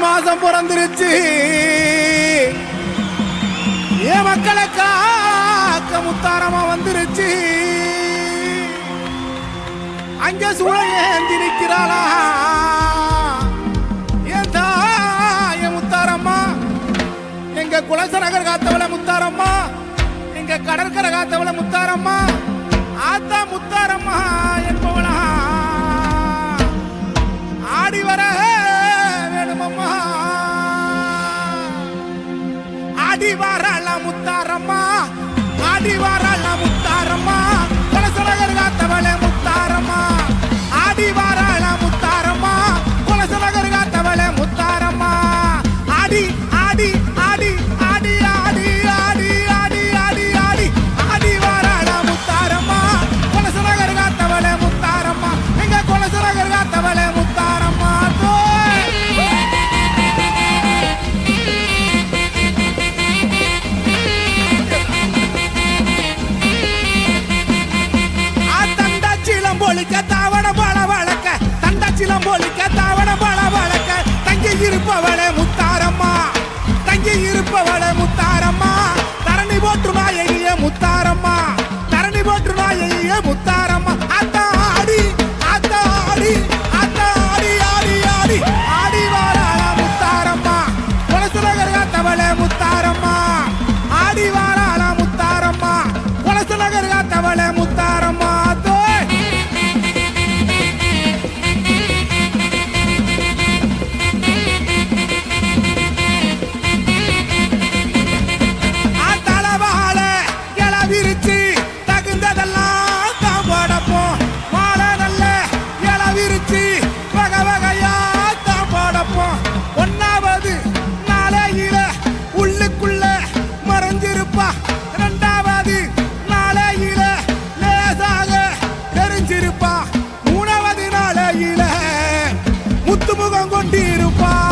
மாசம் பிறந்துருச்சு ஏன் மக்களை காக்க முத்தாரமா வந்துருச்சு அங்க சூழேந்தி நிற்கிறாளா ஏன் தாய முத்தாரம்மா எங்க குலசநகர் காத்தவள முத்தாரம்மா எங்க கடற்கரை காத்தவள முத்தாரம்மா ஆத்தா முத்தாரம்மா என்பவளா ஆடி வர வேணுமம்மா ஆடி வாராள முத்தாரம்மா ஆடி வாராள முத்தாரம்மா குலசநகர் காத்தவளே முத்தாரம்மா ஆடி வாராள முத்தாரம்மா குலசநகர் காத்தவளே முத்தாரம்மா ஆடி ஆடி ஆடி ஆடி ஆடி ஆடி ஆடி ஆடி ஆடி ஆடி வாராள முத்தாரம்மா குலசநகர் காத்தவளே முத்தாரம்மா எங்க குலசநகர் காத்தவளே முத்தாரம்மா தாவண பழ வழக்க தண்டச்சிலம் போலிக்க தாவண பழ வழக்க தங்கி இருப்பவளே முத்தாரம்மா தங்கி இருப்பவளே முத்தாரம்மா தரணி போற்று நாயகியே முத்தாரம்மா தரணி போற்று நாயகியே முத்தாரம்மா ஆத்தாடி ஆத்தாடி ஆத்தாடி ஆடி ஆடி ஆடி வாராள முத்தாரம்மா குலசநகர் காத்தவளே முத்தாரம்மா ஆடி வாராள முத்தாரம்மா குலசநகர் காத்தவளே முத்தாரம்மா முத்துமுகம் கொண்டிருப்பா